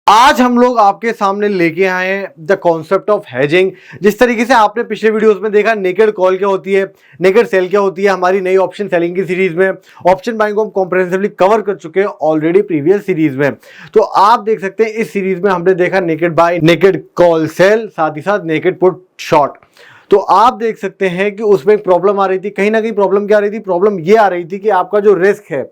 आज हम लोग आपके सामने लेके आए हैं द कॉन्सेप्ट ऑफ हेजिंग। जिस तरीके से आपने पिछले वीडियोस में देखा नेकेड कॉल क्या होती है, नेकेड सेल क्या होती है, हमारी नई ऑप्शन सेलिंग की सीरीज में ऑप्शन बाइंग को हम कॉम्प्रिहेंसिवली कवर कर चुके हैं ऑलरेडी प्रीवियस सीरीज में। तो आप देख सकते हैं इस सीरीज में हमने देखा naked buy, naked call sell, साथ ही साथ नेकेड पुट शॉर्ट। तो आप देख सकते हैं कि उसमें एक प्रॉब्लम आ रही थी, कहीं ना कहीं प्रॉब्लम क्या आ रही थी, प्रॉब्लम ये आ रही थी कि आपका जो रिस्क है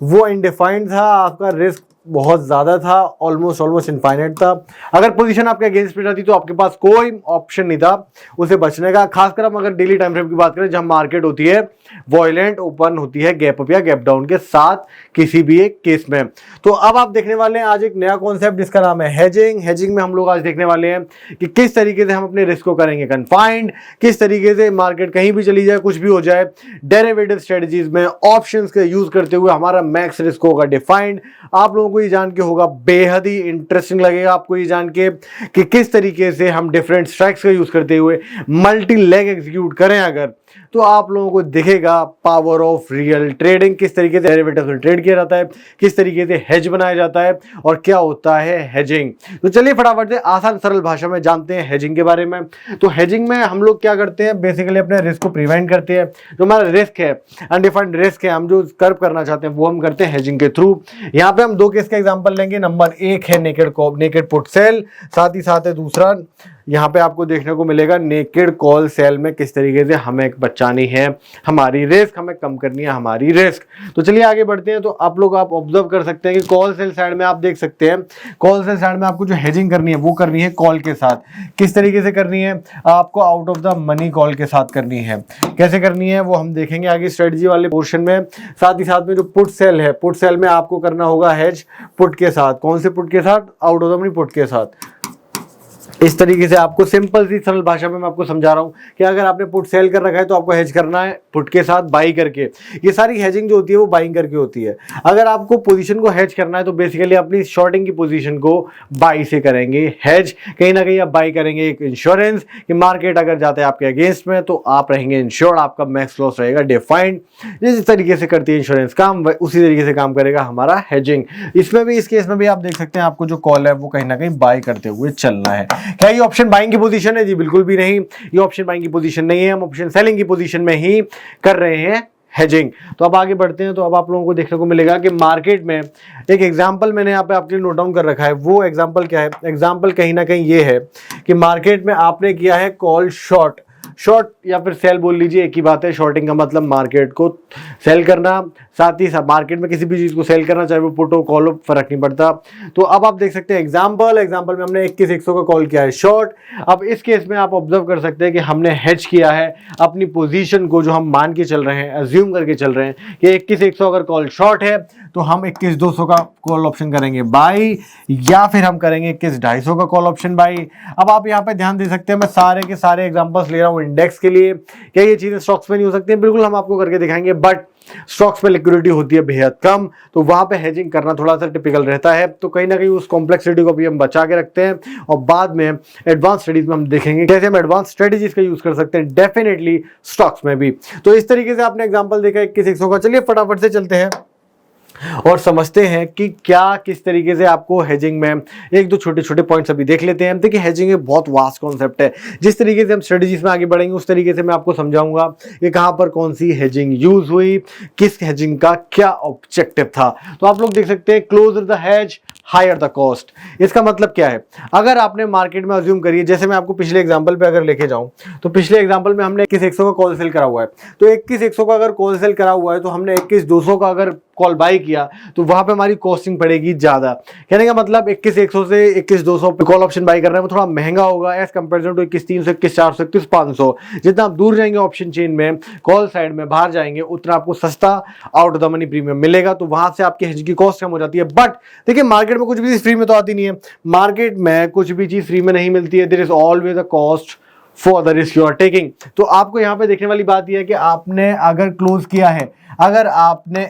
वो इनडिफाइंड था, आपका रिस्क बहुत ज्यादा था, ऑलमोस्ट इनफाइनाइट था। अगर पोजीशन आपके अगेंस्ट में रहती तो आपके पास कोई ऑप्शन नहीं था उसे बचने का। खासकर हम अगर डेली टाइम फ्रेम की बात करें, जहां मार्केट होती है वॉयलेंट, ओपन होती है गैप अप या गैप डाउन के साथ किसी भी एक केस में। तो अब आप देखने वाले हैं आज एक नया कॉन्सेप्ट जिसका नाम है हेजिंग। हेजिंग में हम लोग आज देखने वाले हैं कि किस तरीके से हम अपने रिस्क को करेंगे कन्फाइंड, किस तरीके से मार्केट कहीं भी चली जाए, कुछ भी हो जाए, डेरिवेटिव स्ट्रेटजीज में ऑप्शंस का यूज करते हुए हमारा मैक्स रिस्क होगा डिफाइंड। आप लोगों को ये जान के होगा बेहद ही इंटरेस्टिंग लगेगा आपको ये जान के कि किस तरीके से हम डिफरेंट स्ट्राइक्स का यूज करते हुए मल्टी लेग एग्जीक्यूट करें अगर, तो आप लोगों को दिखेगा पावर ऑफ रियल ट्रेडिंग, किस तरीके से डेरिवेटिव्स में ट्रेड किया जाता है, किस तरीके से हेज बनाया जाता है और क्या होता है हेजिंग। तो चलिए फटाफट से आसान सरल भाषा में जानते हैं हेजिंग के बारे में। तो हेजिंग में हम लोग क्या करते हैं, बेसिकली अपने रिस्क को प्रिवेंट करते हैं। जो हमारा रिस्क है, अनडिफाइंड रिस्क है, हम जो कर्व करना चाहते हैं वो हम करते हैं हेजिंग के थ्रू। यहाँ पे हम दो केस का एग्जांपल लेंगे। नंबर एक है नेकेड पुट सेल, साथ ही साथ है दूसरा यहाँ पे आपको देखने को मिलेगा नेकेड कॉल सेल में किस तरीके से हमें बचानी है हमारी रिस्क, हमें कम करनी है हमारी रिस्क। तो चलिए आगे बढ़ते हैं। तो आप ऑब्जर्व कर सकते हैं कि कॉल सेल साइड में आप देख सकते हैं, कॉल सेल साइड में आपको जो हेजिंग करनी है वो करनी है कॉल के साथ। किस तरीके से करनी है, आपको out of the money call के साथ करनी है। कैसे करनी है वो हम देखेंगे आगे स्ट्रेटजी वाले पोर्शन में। साथ ही साथ में जो पुट सेल है, पुट सेल में आपको करना होगा हेज पुट के साथ। कौन से पुट के साथ, out of the money put के साथ। इस तरीके से आपको सिंपल सी सरल भाषा में मैं आपको समझा रहा हूं कि अगर आपने पुट सेल कर रखा है तो आपको हेज करना है पुट के साथ बाई करके। ये सारी हेजिंग जो होती है वो बाइंग करके होती है। अगर आपको पोजीशन को हेज करना है तो बेसिकली अपनी शॉर्टिंग की पोजीशन को बाई से करेंगे हेज। कहीं ना कहीं आप बाई करेंगे एक इंश्योरेंस कि मार्केट अगर जाता है आपके अगेंस्ट में तो आप रहेंगे इंश्योर्ड, आपका मैक्स लॉस रहेगा डिफाइंड। जिस तरीके से करती है इंश्योरेंस काम, उसी तरीके से काम करेगा हमारा हेजिंग। इसमें भी, इस केस में भी आप देख सकते हैं आपको जो कॉल है वो कहीं ना कहीं बाई करते हुए चलना है। क्या ये ऑप्शन बाइंग की पोजीशन है? जी बिल्कुल भी नहीं, ये ऑप्शन बाइंग की पोजीशन नहीं है, हम ऑप्शन सेलिंग की पोजीशन में ही कर रहे हैं हेजिंग। तो अब आगे बढ़ते हैं। तो अब आप लोगों को देखने को मिलेगा कि मार्केट में एक एग्जांपल मैंने यहाँ पे आपके लिए नोट डाउन कर रखा है। वो एग्जांपल क्या है? एग्जांपल कहीं ना कहीं ये है कि मार्केट में आपने किया है कॉल शॉर्ट, शॉर्ट या फिर सेल बोल लीजिए, एक ही बात है। शॉर्टिंग का मतलब मार्केट को सेल करना, साथ ही साथ मार्केट में किसी भी चीज को सेल करना, चाहे वो पुट हो कॉल हो, फर्क नहीं पड़ता। तो अब आप देख सकते हैं एग्जांपल में हमने 21,100 का कॉल किया है शॉर्ट। अब इस केस में आप ऑब्जर्व कर सकते हैं कि हमने हेज किया है अपनी पोजीशन को, जो हम मान के चल रहे हैं, अज्यूम करके चल रहे हैं कि 21,100 अगर कॉल शॉर्ट है तो हम 21,200 का कॉल ऑप्शन करेंगे बाई, या फिर हम करेंगे 21,250 का कॉल ऑप्शन बाई। अब आप यहाँ पे ध्यान दे सकते हैं, मैं सारे के सारे एग्जांपल्स ले रहा हूँ इंडेक्स के लिए। क्या ये चीजें स्टॉक्स में नहीं हो सकती हैं? बिल्कुल, हम आपको करके दिखाएंगे, बट स्टॉक्स में लिक्विडिटी होती है बेहद कम, तो वहां पे हेजिंग करना थोड़ा सा टिपिकल रहता है। तो कहीं ना कहीं उस कॉम्प्लेक्सिटी को भी हम बचा के रखते हैं और बाद में एडवांस स्टडीज में हम देखेंगे कैसे हम एडवांस स्ट्रेटजीज का यूज कर सकते हैं, डेफिनेटली स्टॉक्स में भी। तो इस तरीके से आपने एग्जांपल देखा 21,100 का। चलिए फटाफट से चलते हैं और समझते हैं कि क्या किस तरीके से आपको हेजिंग में एक दो छोटे छोटे पॉइंट्स अभी देख लेते हैं। देखिए हेजिंग एक बहुत वास्ट कॉन्सेप्ट है। जिस तरीके से हम स्ट्रेटजीज में आगे बढ़ेंगे उस तरीके से मैं आपको समझाऊंगा कि कहां पर कौन सी हेजिंग यूज हुई, किस हेजिंग का क्या ऑब्जेक्टिव था। तो आप लोग देख सकते हैं closer the hedge higher the cost. इसका मतलब क्या है? अगर आपने मार्केट में अज्यूम करिए, जैसे मैं आपको पिछले एग्जांपल पे अगर लेके जाऊं, तो पिछले एग्जांपल में हमने 21,100 का कॉल सेल करा हुआ है। तो 21,100 का अगर कॉल सेल करा हुआ है तो हमने 21,200 का अगर कॉल बाई किया तो वहां पे हमारी कॉस्टिंग पड़ेगी ज्यादा। कहने का मतलब 21,100 से 21,200 पे कॉल ऑप्शन बाई कर रहे हैं वो थोड़ा महंगा होगा एज कंपेरिजन टू 21,300, 21,400, 21,500। जितना आप दूर जाएंगे ऑप्शन चेन में, कॉल साइड में बाहर जाएंगे, उतना आपको सस्ता out of the money premium मिलेगा। तो वहां से आपकी हेज की कॉस्ट कम हो जाती है। बट देखिए मार्केट में कुछ भी फ्री में तो आती नहीं है। मार्केट में कुछ भी चीज फ्री में नहीं मिलती है। There is always a cost for the risk you are taking. तो आपको यहाँ पे देखने वाली बात यह है कि आपने अगर क्लोज किया है, अगर आपने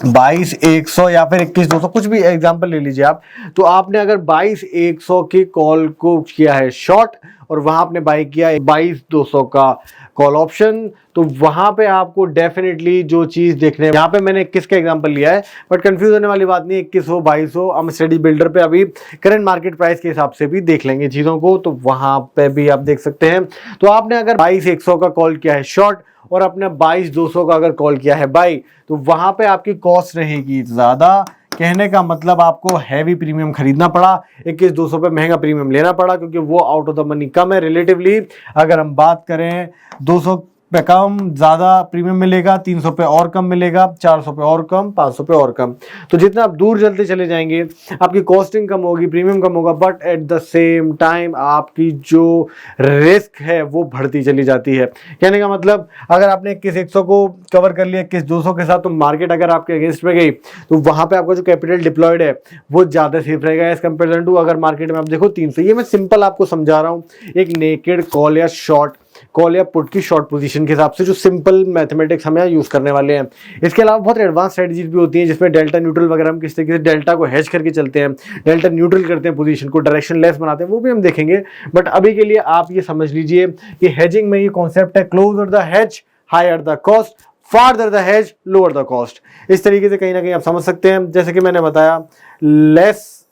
22,100 या फिर 21,200 कुछ भी एग्जांपल ले लीजिए आप, तो आपने अगर 22,100 की कॉल को किया है शॉर्ट और वहां आपने बाई किया 22,200 का कॉल ऑप्शन, तो वहां पे आपको डेफिनेटली जो चीज देखने, यहाँ पे मैंने 21 का एग्जांपल लिया है, बट कंफ्यूज होने वाली बात नहीं, 21 हो 22 हो, हम स्टडी बिल्डर पे अभी करंट मार्केट प्राइस के हिसाब से भी देख लेंगे चीजों को, तो वहां पे भी आप देख सकते हैं। तो आपने अगर 22,100 का कॉल किया है शॉर्ट और आपने 22,200 का अगर कॉल किया है बाई, तो वहां पे आपकी कॉस्ट रहेगी ज्यादा। कहने का मतलब आपको हैवी प्रीमियम खरीदना पड़ा, 21,200 पे महंगा प्रीमियम लेना पड़ा, क्योंकि वो आउट ऑफ द मनी कम है रिलेटिवली। अगर हम बात करें 200 पे कम ज्यादा प्रीमियम मिलेगा, 300 पे और कम मिलेगा, 400 पे और कम, 500 पे और कम। तो जितना आप दूर चलते चले जाएंगे आपकी कॉस्टिंग कम होगी, प्रीमियम कम होगा, but at the same time आपकी जो रिस्क है वो बढ़ती चली जाती है। कहने का मतलब अगर आपने 21,100 को कवर कर लिया 21,200 के साथ, तो मार्केट अगर आपके अगेंस्ट में गई तो वहां पे आपका जो कैपिटल डिप्लॉयड है वो ज्यादा सेफ रहेगा एज कंपेरिजन टू अगर मार्केट में आप देखो 300। ये मैं सिंपल आपको समझा रहा हूँ एक नेकेड कॉल या शॉर्ट कॉल या पुट की शॉर्ट पोजीशन के हिसाब से, जो सिंपल मैथमेटिक्स हम यहाँ यूज करने वाले हैं। इसके अलावा बहुत एडवांस स्ट्रेटजीज भी होती हैं जिसमें डेल्टा न्यूट्रल वगैरह, हम किस तरीके से डेल्टा को हेज करके चलते हैं, डेल्टा न्यूट्रल करते हैं पोजीशन को, डायरेक्शन लेस बनाते हैं, वो भी हम देखेंगे। बट अभी के लिए आप ये समझ लीजिए कि हेजिंग में ये कॉन्सेप्ट है closer the hedge higher the cost, farther the hedge lower the cost. इस तरीके से कहीं ना कहीं आप समझ सकते हैं। जैसे कि मैंने बताया लेस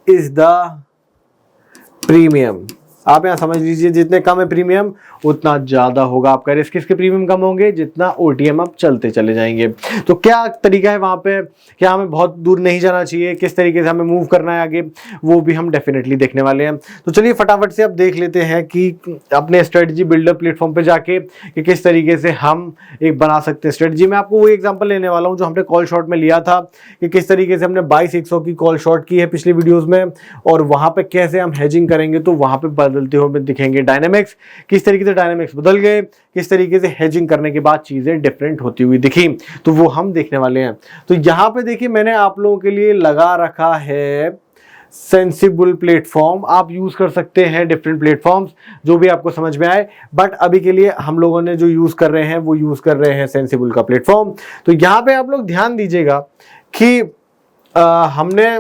इज द प्रीमियम, आप यहां समझ लीजिए जितने कम है प्रीमियम उतना ज्यादा होगा आपका रिस्क। किसके प्रीमियम कम होंगे? जितना ओटीएम आप चलते चले जाएंगे। तो क्या तरीका है वहां पे, क्या हमें बहुत दूर नहीं जाना चाहिए, किस तरीके से हमें मूव करना है आगे, वो भी हम डेफिनेटली देखने वाले हैं। तो चलिए फटाफट से अब देख लेते हैं कि अपने स्ट्रेटजी बिल्डर प्लेटफॉर्म पे जाके कि किस तरीके से हम एक बना सकते हैं स्ट्रेटजी। मैं आपको वो एग्जाम्पल लेने वाला हूँ जो हमने कॉल शॉर्ट में लिया था कि किस तरीके से हमने 22,100 की कॉल शॉर्ट की है पिछले वीडियोज में, और वहां पे कैसे हम हेजिंग करेंगे तो वहां पे बदलते हुए दिखेंगे डायनेमिक्स, किस तरीके से डायनेमिक्स बदल गए, किस तरीके से हेजिंग करने के बाद चीजें डिफरेंट होती हुई दिखी, तो वो हम देखने वाले हैं। तो यहां पे देखिए मैंने आप लोगों के लिए लगा रखा है सेंसिबल प्लेटफॉर्म, आप यूज कर सकते हैं डिफरेंट प्लेटफॉर्म्स जो भी आपको समझ में आए, बट अभी के लिए हम लोगों ने जो यूज कर रहे हैं वो यूज कर रहे हैं सेंसिबल का प्लेटफॉर्म। तो यहां पे आप लोग ध्यान दीजिएगा कि हमने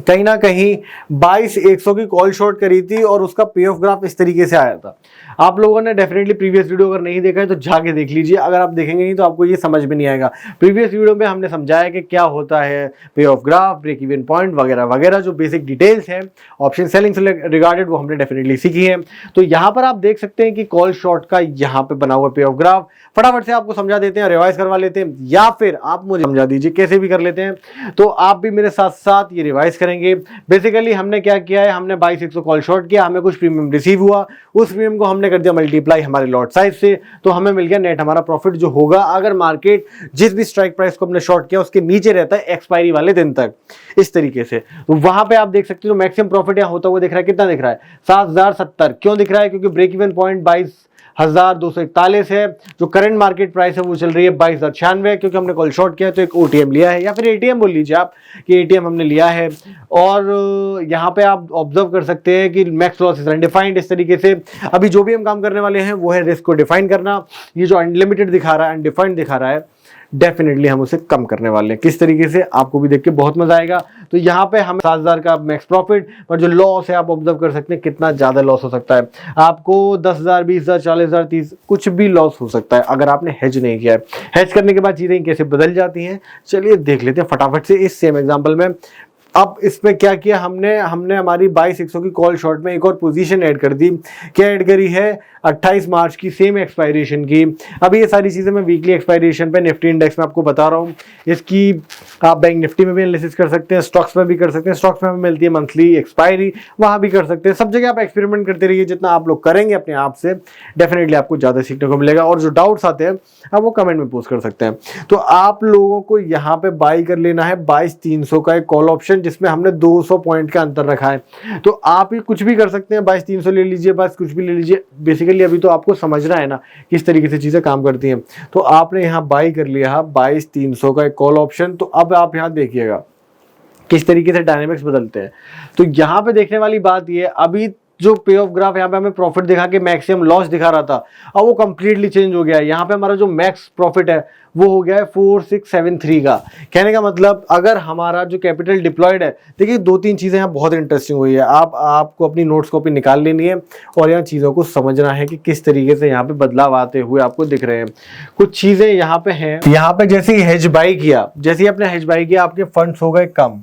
कहीं ना कहीं 22,100 की कॉल शॉर्ट करी थी और उसका पे ऑफ ग्राफ इस तरीके से आया था। आप लोगों ने डेफिनेटली प्रीवियस वीडियो अगर नहीं देखा है तो जाके देख लीजिए, अगर आप देखेंगे नहीं तो आपको ये समझ में नहीं आएगा। प्रीवियस वीडियो में हमने समझाया कि क्या होता है pay off graph, break even point वगैरह वगैरह, जो बेसिक डिटेल्स हैं ऑप्शन सेलिंग से रिगार्डेड वो हमने डेफिनेटली सीखी है। तो यहाँ पर आप देख सकते हैं कि कॉल शॉर्ट का यहाँ पे बना हुआ पे ऑफ ग्राफ, फटाफट से आपको समझा देते हैं, रिवाइज करवा लेते हैं, या फिर आप मुझे समझा दीजिए, कैसे भी कर लेते हैं। तो आप भी मेरे साथ साथ ये रिवाइज करेंगे। बेसिकली हमने क्या किया है, हमने 22,100 कॉल शॉर्ट किया, हमें कुछ प्रीमियम रिसीव हुआ, उस प्रीमियम को हमने कर दिया मल्टीप्लाई हमारे लॉट साइज से, तो हमें मिल गया नेट हमारा प्रॉफिट जो होगा अगर मार्केट जिस भी स्ट्राइक प्राइस को हमने शॉर्ट किया उसके नीचे रहता है एक्सपायरी वाले दिन तक, इस तरीके से। तो वहां पे आप देख सकते हो मैक्सिमम प्रॉफिट यहां होता हुआ दिख रहा है, कितना दिख रहा है 7,070। क्यों दिख रहा है? क्योंकि ब्रेक इवन पॉइंट 22,241 है, जो करंट मार्केट प्राइस है वो चल रही है 22,096, क्योंकि हमने कॉल शॉर्ट किया तो एक ओटीएम लिया है, या फिर एटीएम बोल लीजिए आप कि एटीएम हमने लिया है। और यहाँ पे आप ऑब्जर्व कर सकते हैं कि मैक्स लॉस इज अनडिफाइंड। इस तरीके से अभी जो भी हम काम करने वाले हैं वो है रिस्क को डिफाइन करना। ये जो अनलिमिटेड दिखा रहा है, अनडिफाइंड दिखा रहा है, डेफिनेटली हम उसे कम करने वाले हैं। किस तरीके से आपको भी देख के बहुत मजा आएगा। तो यहाँ पे हम 7,000 का मैक्स प्रॉफिट, पर जो लॉस है आप ऑब्जर्व कर सकते हैं कितना ज्यादा लॉस हो सकता है। आपको 10,000, 20,000, 40,000, 30 कुछ भी लॉस हो सकता है अगर आपने हेज नहीं किया है। हेज करने के बाद चीजें कैसे बदल जाती हैं चलिए देख लेते हैं फटाफट से इस सेम एग्जाम्पल में। अब इसमें क्या किया हमने हमारी 22,100 की कॉल शॉर्ट में एक और पोजीशन ऐड कर दी। क्या ऐड करी है? 28 मार्च की सेम एक्सपायरेशन की। अब ये सारी चीजें मैं वीकली एक्सपायरेशन पे निफ्टी इंडेक्स में आपको बता रहा हूँ। इसकी आप बैंक निफ्टी में भी एनालिसिस कर सकते हैं, स्टॉक्स में भी कर सकते हैं। स्टॉक्स में मिलती है मंथली एक्सपायरी, वहां भी कर सकते हैं। सब जगह आप एक्सपेरिमेंट करते रहिए, जितना आप लोग करेंगे अपने आप से डेफिनेटली आपको ज्यादा सीखने को मिलेगा। और जो डाउट्स आते हैं आप वो कमेंट में पोस्ट कर सकते हैं। तो आप लोगों को यहाँ पे बाई कर लेना है 22,300 का एक कॉल ऑप्शन, जिसमें हमने 200 पॉइंट का अंतर रखा है। तो आप ही कुछ भी कर सकते हैं, 22,300 ले लीजिए, बस कुछ भी ले लीजिए। बेसिकली अभी तो आपको समझना है ना किस तरीके से चीजें काम करती हैं। तो आपने यहाँ बाई कर लिया 22,300 का एक कॉल ऑप्शन। तो अब आप यहाँ देखिएगा किस तरीके से डायनेमिक्स बदलते हैं। तो यहाँ पे देखने वाली बात ये, अभी जो पे ऑफ ग्राफ यहाँ पे हमें प्रॉफिट दिखा के मैक्सिमम लॉस दिखा रहा था, अब वो कंप्लीटली चेंज हो गया है। यहाँ पे हमारा जो मैक्स प्रॉफिट है वो हो गया है 4673 का। कहने का मतलब अगर हमारा जो कैपिटल डिप्लॉयड है, देखिए 2-3 चीजें यहाँ बहुत इंटरेस्टिंग हुई है। आपको अपनी नोट्स कॉपी निकाल लेनी है और यहाँ चीजों को समझना है कि किस तरीके से यहाँ पे बदलाव आते हुए आपको दिख रहे हैं। कुछ चीजें यहाँ पे हैं, यहाँ पे जैसे ही हेज बाई किया, जैसे ही आपने हेज बाई किया, आपके फंड्स हो गए कम,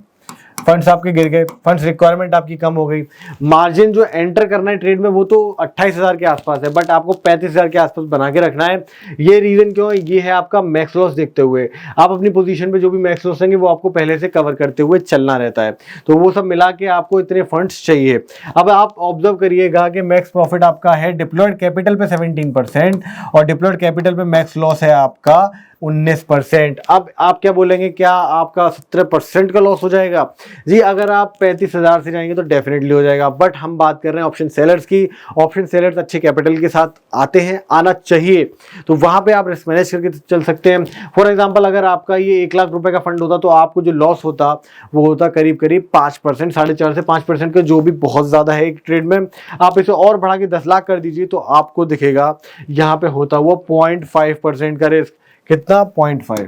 फंड्स आपके गिर गए, फंड्स रिक्वायरमेंट आपकी कम हो गई। मार्जिन जो एंटर करना है ट्रेड में वो तो 28,000 के आसपास है, बट आपको 35,000 के आसपास बना के रखना है। ये रीजन क्यों है? ये है आपका मैक्स लॉस देखते हुए। आप अपनी पोजीशन पे जो भी मैक्स लॉस होंगे वो आपको पहले से कवर करते हुए चलना रहता है, तो वो सब मिला के आपको इतने फंड्स चाहिए। अब आप ऑब्जर्व करिएगा कि मैक्स प्रॉफिट आपका है डिप्लॉयड कैपिटल पे 17% और डिप्लॉयड कैपिटल पे मैक्स लॉस है आपका 19%। अब आप क्या बोलेंगे, क्या आपका 17% का लॉस हो जाएगा? जी, अगर आप 35,000 से जाएंगे तो डेफिनेटली हो जाएगा, बट हम बात कर रहे हैं ऑप्शन सेलर्स की। ऑप्शन सेलर्स अच्छे कैपिटल के साथ आते हैं, आना चाहिए, तो वहां पे आप रिस्क मैनेज करके चल सकते हैं। फॉर एग्जांपल, अगर आपका ये 1 लाख रुपए का फंड होता तो आपको जो लॉस होता वो होता करीब करीब 5%, 4.5 से 5% का, जो भी बहुत ज्यादा है एक ट्रेड में। आप इसे और बढ़ा के 10 लाख कर दीजिए तो आपको दिखेगा यहाँ पे होता हुआ 0.5% का रिस्क। कितना? 0.5।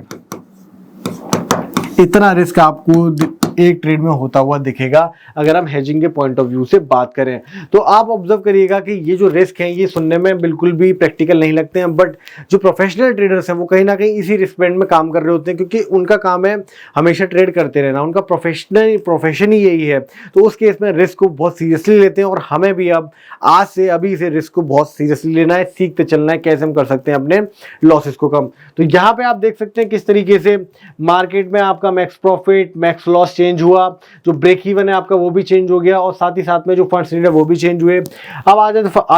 इतना रिस्क आपको एक ट्रेड में होता हुआ दिखेगा अगर हम हेजिंग के पॉइंट ऑफ व्यू से बात करें। तो आप ऑब्जर्व करिएगा कि ये जो रिस्क हैं ये सुनने में बिल्कुल भी प्रैक्टिकल नहीं लगते हैं, बट जो प्रोफेशनल ट्रेडर्स हैं वो कहीं ना कहीं इसी रिस्क बैंड में काम कर रहे होते हैं, क्योंकि उनका काम है हमेशा ट्रेड करते रहना, उनका प्रोफेशन ही यही है। तो उस केस में रिस्क को बहुत सीरियसली लेते हैं और हमें भी अब आज से अभी से रिस्क को बहुत सीरियसली लेना है, सीखते चलना है कैसे हम कर सकते हैं अपने लॉसेस को कम। तो यहाँ पे आप देख सकते हैं किस तरीके से मार्केट में आपका max profit, max loss change हुआ, जो ब्रेक इवन है आपका वो भी चेंज हो गया और साथ ही साथ में जो फंड्स नीड है वो भी चेंज हुए। अब आ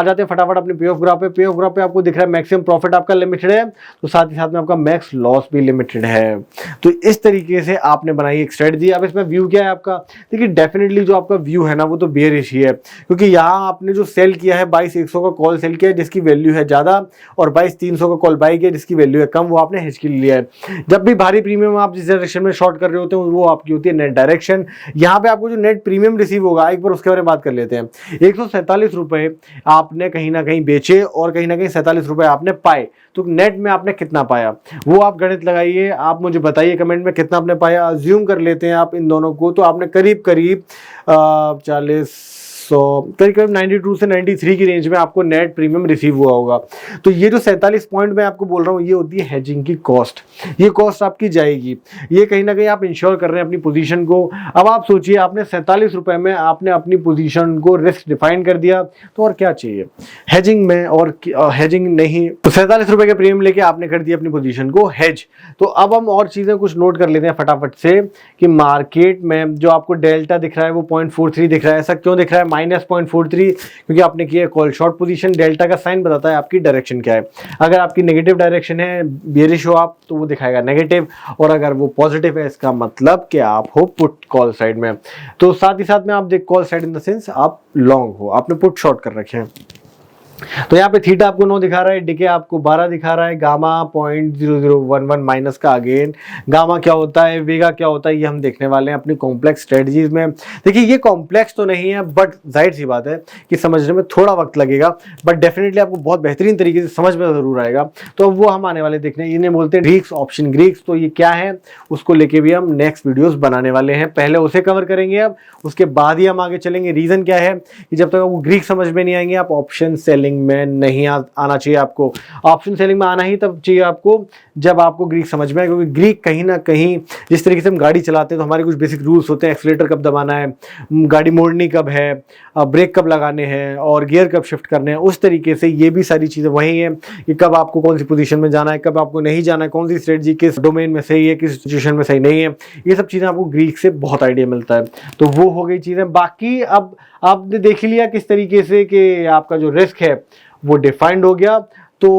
जाते फटाफट अपने पे ऑफ ग्राफ पे। पे ऑफ ग्राफ पे आपको दिख रहा है मैक्सिमम प्रॉफिट आपका लिमिटेड है, तो साथ ही साथ में आपका मैक्स लॉस भी लिमिटेड है। तो इस तरीके से आपने बनाई एक स्ट्रेटजी। अब इसमें व्यू क्या है आपका? देखिए डेफिनेटली जो आपका व्यू है ना वो तो बेयरिश ही है, क्योंकि यहाँ आपने जो सेल किया है 22,100 का कॉल सेल किया है जिसकी वैल्यू है ज्यादा, और 22,300 का कॉल बाई किया जिसकी वैल्यू है कम, वो आपने हेज के लिए लिया है। जब भी भारी प्रीमियम आप जिस डायरेक्शन में शॉर्ट कर रहे होते हैं वो आपकी होती है नेट डायरेक्शन। यहाँ पे आपको जो नेट प्रीमियम रिसीव होगा एक बार उसके बारे में बात कर लेते हैं। 147 रुपए आपने कहीं ना कहीं बेचे और कहीं ना कहीं 47 रुपए आपने पाए, तो नेट में आपने कितना पाया वो आप गणित लगाइए, आप मुझे बताइए कमेंट में कितना आपने पाया। अज्यूम कर लेते हैं आप इन दोनों को, तो आपने करीब करीब 92 से 93 की रेंज में आपको नेट प्रीमियम रिसीव हुआ होगा। तो ये जो 47 पॉइंट मैं आपको बोल रहा हूँ ये होती है हेजिंग की कॉस्ट। ये कॉस्ट आपकी जाएगी, ये कहीं ना कहीं आप इंश्योर कर रहे हैं अपनी पोजीशन को। अब आप सोचिए आपने 47 रुपए में आपने अपनी पोजीशन को रिस्क डिफाइन कर दिया, तो और क्या चाहिए हेजिंग में? और हेजिंग नहीं तो 47 रुपए के प्रीमियम लेके आपने कर दिया अपनी पोजीशन को हेज। तो अब हम और चीजें कुछ नोट कर लेते हैं फटाफट से कि मार्केट में जो आपको डेल्टा दिख रहा है वो 0.43 दिख रहा है। ऐसा क्यों दिख रहा है -0.43? क्योंकि आपने किया कॉल शॉर्ट पोजीशन। डेल्टा का साइन बताता है आपकी डायरेक्शन क्या है। अगर आपकी नेगेटिव डायरेक्शन है, बेयरिश हो आप, तो वो दिखाएगा नेगेटिव, और अगर वो पॉजिटिव है इसका मतलब कि आप हो पुट कॉल साइड में। तो साथ ही साथ में आप देख call side in the sense आप लॉन्ग हो, आपने पुट शॉर्ट कर रखे हैं। तो यहाँ पे थीटा आपको 9 दिखा रहा है, डीके आपको 12 दिखा रहा है, गामा 0.0011 माइनस का अगेन। गामा क्या होता है, वेगा क्या होता है, ये हम देखने वाले हैं अपनी कॉम्प्लेक्स स्ट्रेटजीज में। देखिए ये कॉम्प्लेक्स तो नहीं है, बट जाहिर सी बात है कि समझने में थोड़ा वक्त लगेगा, बट डेफिनेटली आपको बहुत बेहतरीन तरीके से समझ में जरूर आएगा। तो वो हम आने वाले देखने, इन्हें बोलते हैं ग्रीक्स, ऑप्शन ग्रीक्स। तो ये क्या है उसको लेके भी हम नेक्स्ट वीडियोस बनाने वाले हैं, पहले उसे कवर करेंगे अब, उसके बाद ही हम आगे चलेंगे। रीजन क्या है कि जब तक आपको ग्रीक समझ में नहीं आएंगे आप ऑप्शन सेलिंग में नहीं आना चाहिए। आपको ऑप्शन सेलिंग में आना ही तब चाहिए आपको जब आपको ग्रीक समझ में आए, क्योंकि ग्रीक कहीं ना कहीं जिस तरीके से हम गाड़ी चलाते हैं तो हमारे कुछ बेसिक रूल्स होते हैं, एक्सीलेटर कब दबाना है, गाड़ी मोड़नी कब है, ब्रेक कब लगाने हैं और गियर कब शिफ्ट करने हैं, उस तरीके से ये भी सारी चीज़ें वही हैं कि कब आपको कौन सी पोजीशन में जाना है, कब आपको नहीं जाना है, कौन सी स्ट्रेटजी किस डोमेन में सही है, किस सिचुएशन में सही नहीं है। ये सब चीज़ें आपको ग्रीक से बहुत आइडिया मिलता है। तो वो हो गई चीज़ें। बाकी अब आपने देख लिया किस तरीके से कि आपका जो रिस्क है वो डिफाइंड हो गया। तो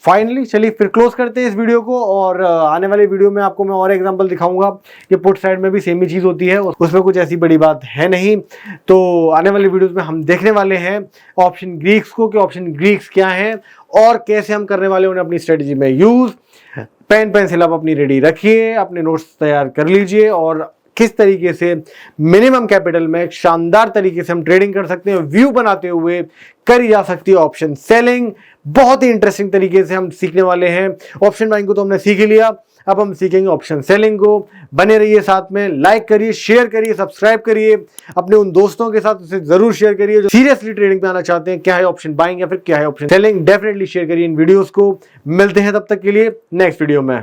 फाइनली चलिए फिर क्लोज करते हैं इस वीडियो को, और आने वाले वीडियो में आपको मैं और एग्जांपल दिखाऊंगा कि पुट साइड में भी सेम ही चीज़ होती है, उसमें कुछ ऐसी बड़ी बात है नहीं। तो आने वाले वीडियोस में हम देखने वाले हैं ऑप्शन ग्रीक्स को, कि ऑप्शन ग्रीक्स क्या है और कैसे हम करने वाले उन्हें अपनी स्ट्रेटजी में यूज। पेन पेंसिल आप अपनी रेडी रखिए, अपने नोट्स तैयार कर लीजिए और किस तरीके से मिनिमम कैपिटल में शानदार तरीके से हम ट्रेडिंग कर सकते हैं, व्यू बनाते हुए करी जा सकती है ऑप्शन सेलिंग। बहुत ही इंटरेस्टिंग तरीके से हम सीखने वाले हैं। ऑप्शन बाइंग को तो हमने सीख ही लिया, अब हम सीखेंगे ऑप्शन सेलिंग को। बने रहिए साथ में, लाइक करिए, शेयर करिए, सब्सक्राइब करिए, अपने उन दोस्तों के साथ उसे जरूर शेयर करिए जो सीरियसली ट्रेडिंग पे आना चाहते हैं। क्या है ऑप्शन बाइंग या फिर क्या है ऑप्शन सेलिंग, डेफिनेटली शेयर करिए इन वीडियोस को। मिलते हैं तब तक के लिए नेक्स्ट वीडियो में।